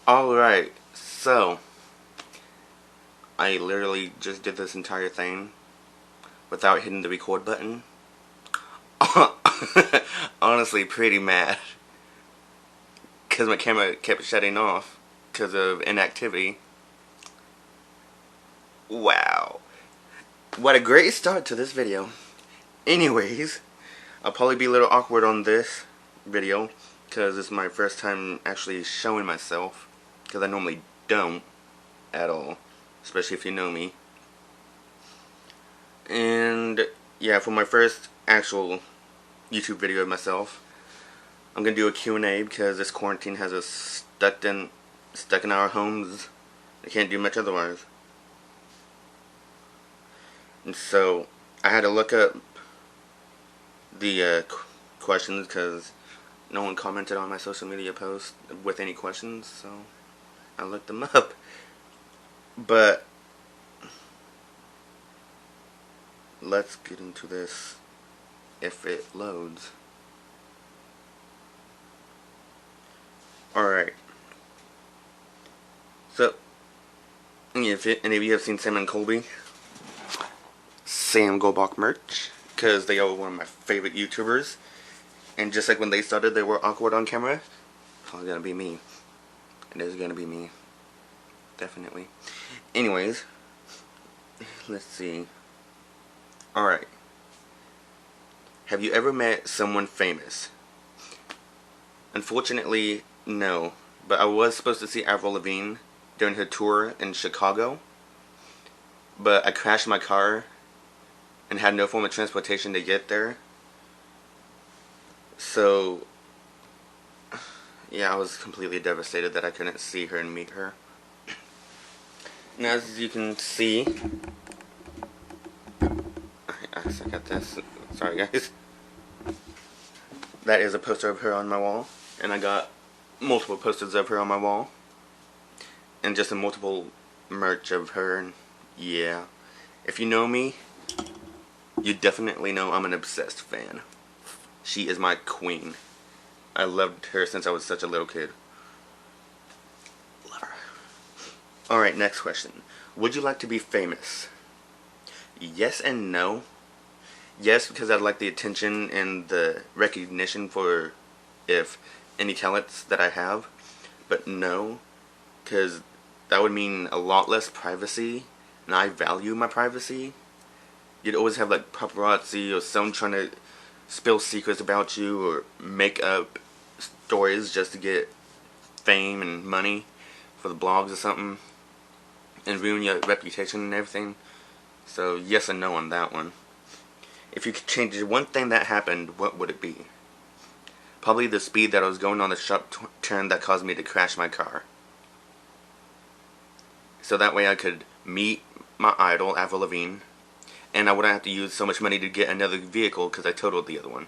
Alright, so I literally just did this entire thing without hitting the record button. Honestly, pretty mad. Because my camera kept shutting off because of inactivity. Wow. What a great start to this video. Anyways, I'll probably be a little awkward on this video because it's my first time actually showing myself, because I normally don't at all, especially if you know me. And yeah, for my first actual YouTube video of myself, I'm gonna do a Q&A because this quarantine has us stuck in our homes. I can't do much otherwise. And so I had to look up the questions because no one commented on my social media post with any questions, so I looked them up. But let's get into this if it loads. Alright. So, if any of you have seen Sam and Colby, Sam Goldbach merch, because they are one of my favorite YouTubers. And just like when they started, they were awkward on camera. Probably gonna be me. It is gonna be me. Definitely. Anyways, let's see. Alright. Have you ever met someone famous? Unfortunately, no. But I was supposed to see Avril Lavigne during her tour in Chicago. But I crashed my car and had no form of transportation to get there. So, yeah, I was completely devastated that I couldn't see her and meet her. And as you can see, I suck at this. Sorry, guys. That is a poster of her on my wall, and I got multiple posters of her on my wall, and just a multiple merch of her. And yeah, if you know me, you definitely know I'm an obsessed fan. She is my queen. I loved her since I was such a little kid. Love her. Alright, next question. Would you like to be famous? Yes and no. Yes, because I'd like the attention and the recognition for any talents that I have. But no, because that would mean a lot less privacy, and I value my privacy. You'd always have like paparazzi or someone trying to spill secrets about you or make up stories just to get fame and money for the blogs or something and ruin your reputation and everything. So yes and no on that one. If you could change one thing that happened, what would it be? Probably the speed that I was going on the sharp turn that caused me to crash my car. So that way I could meet my idol, Avril Lavigne, and I wouldn't have to use so much money to get another vehicle because I totaled the other one.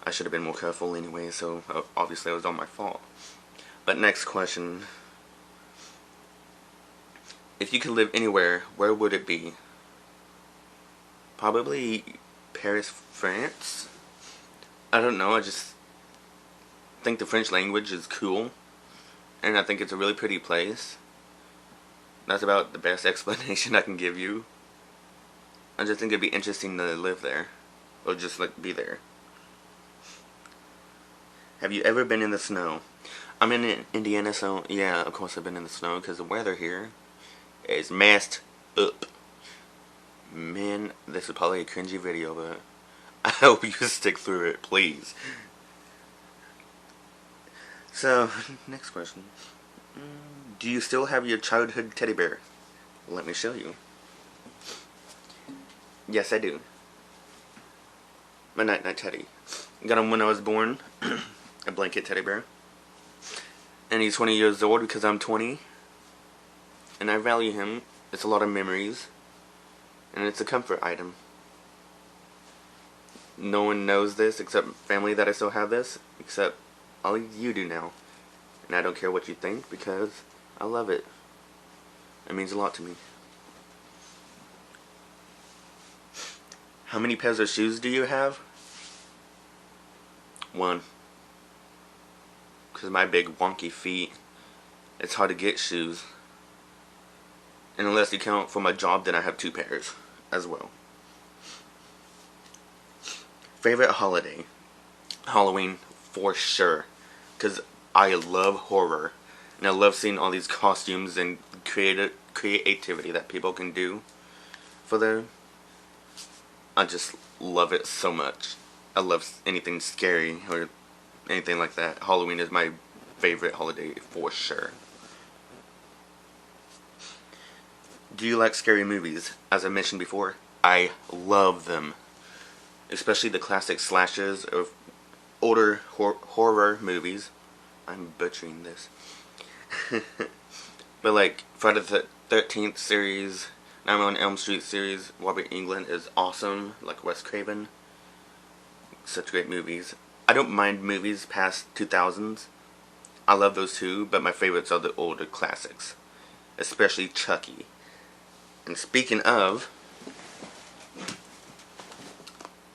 I should have been more careful anyway, so obviously it was all my fault. But next question. If you could live anywhere, where would it be? Probably Paris, France. I don't know, I just think the French language is cool, and I think it's a really pretty place. That's about the best explanation I can give you. I just think it'd be interesting to live there, or just like be there. Have you ever been in the snow? I'm in Indiana, so yeah, of course I've been in the snow because the weather here is messed up. Man, this is probably a cringy video, but I hope you stick through it, please. So, next question. Do you still have your childhood teddy bear? Let me show you. Yes, I do. My night-night teddy. Got him when I was born. A blanket teddy bear. And he's 20 years old because I'm 20. And I value him. It's a lot of memories. And it's a comfort item. No one knows this except family that I still have this. Except all you do now. And I don't care what you think because I love it. It means a lot to me. How many pairs of shoes do you have? One. because my big wonky feet, it's hard to get shoes. And unless you count for my job, then I have 2 pairs as well. Favorite holiday? Halloween, for sure. Because I love horror. And I love seeing all these costumes and creativity that people can do for them. I just love it so much. I love anything scary or anything like that. Halloween is my favorite holiday for sure. Do you like scary movies? As I mentioned before, I love them. Especially the classic slashers or older horror movies. I'm butchering this. But like Friday the 13th series, Nightmare on Elm Street series, Robert Englund is awesome. Like Wes Craven. Such great movies. I don't mind movies past 2000s. I love those too, but my favorites are the older classics. Especially Chucky. And speaking of,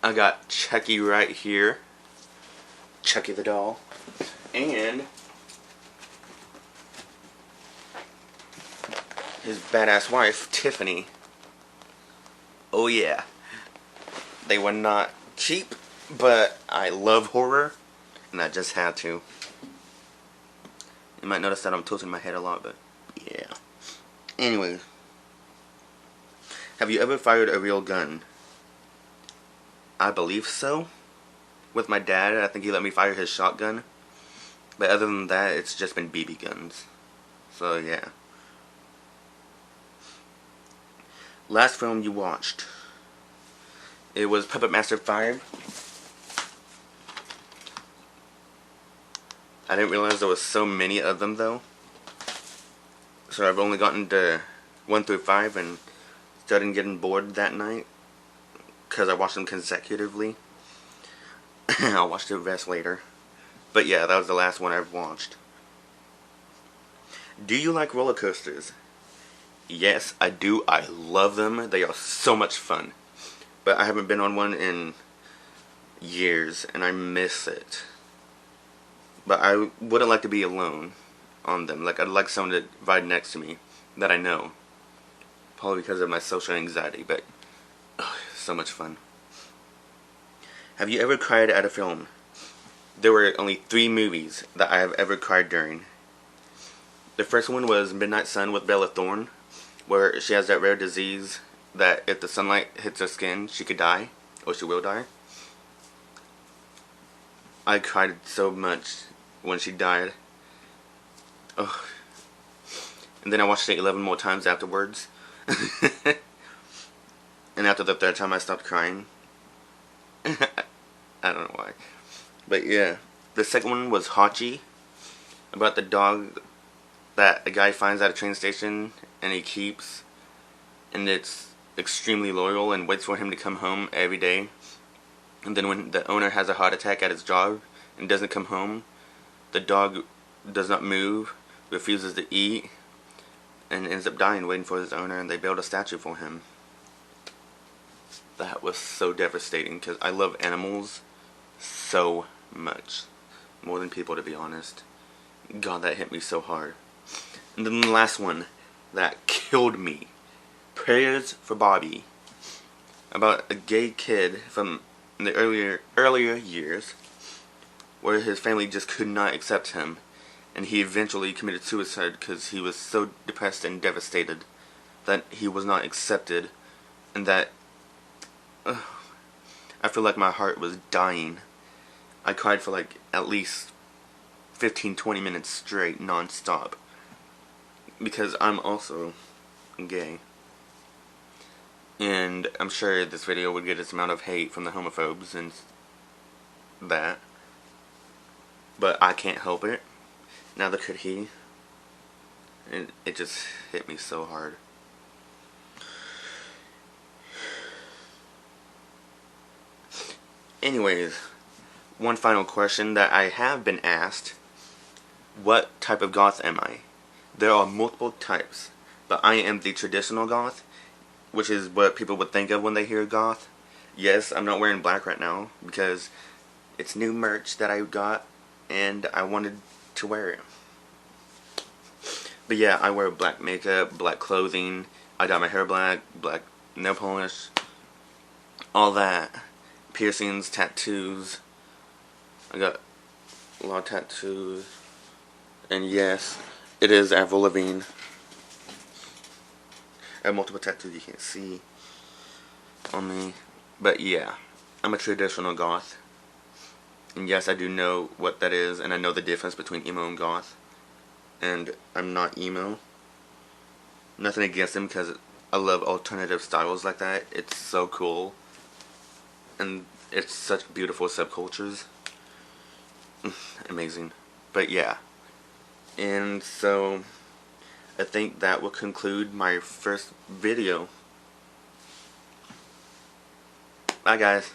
I got Chucky right here. Chucky the doll. And his badass wife, Tiffany. Oh yeah. They were not cheap, but I love horror, and I just had to. You might notice that I'm tilting my head a lot, but yeah. Anyway. Have you ever fired a real gun? I believe so. With my dad, I think he let me fire his shotgun. But other than that, it's just been BB guns. So yeah. Last film you watched? It was Puppet Master 5. I didn't realize there was so many of them though. So I've only gotten to 1 through 5 and started getting bored that night. Because I watched them consecutively. I'll watch the rest later. But yeah, that was the last one I've watched. Do you like roller coasters? Yes, I do. I love them. They are so much fun. But I haven't been on one in years, and I miss it. But I wouldn't like to be alone on them. Like, I'd like someone to ride next to me that I know. Probably because of my social anxiety, but so much fun. Have you ever cried at a film? There were only 3 movies that I have ever cried during. The first one was Midnight Sun with Bella Thorne, where she has that rare disease that if the sunlight hits her skin, she could die, or she will die. I cried so much when she died. Oh. And then I watched it 11 more times afterwards. And after the 3rd time I stopped crying. I don't know why. But yeah. The second one was Hachi. About the dog that a guy finds at a train station and he keeps. And it's extremely loyal and waits for him to come home every day. And then when the owner has a heart attack at his job and doesn't come home, the dog does not move, refuses to eat, and ends up dying waiting for his owner, and they build a statue for him. That was so devastating because I love animals so much. More than people, to be honest. God, that hit me so hard. And then the last one that killed me. Prayers for Bobby. About a gay kid from the earlier years where his family just could not accept him. And he eventually committed suicide because he was so depressed and devastated that he was not accepted. And that I feel like my heart was dying. I cried for like at least 15-20 minutes straight, non-stop. Because I'm also gay. And I'm sure this video would get its amount of hate from the homophobes and that. But I can't help it. Neither could he. And it just hit me so hard. Anyways, one final question that I have been asked. What type of goth am I? There are multiple types, but I am the traditional goth, which is what people would think of when they hear goth. Yes, I'm not wearing black right now because it's new merch that I got, and I wanted to wear it. But yeah, I wear black makeup, black clothing. I dye my hair black, black nail polish, all that. Piercings, tattoos. I got a lot of tattoos. And yes, it is Avril Lavigne. I have multiple tattoos you can't see on me. But yeah, I'm a traditional goth. And yes, I do know what that is, and I know the difference between emo and goth. And I'm not emo. Nothing against them, because I love alternative styles like that. It's so cool. And it's such beautiful subcultures. Amazing. But yeah. And so, I think that will conclude my first video. Bye guys.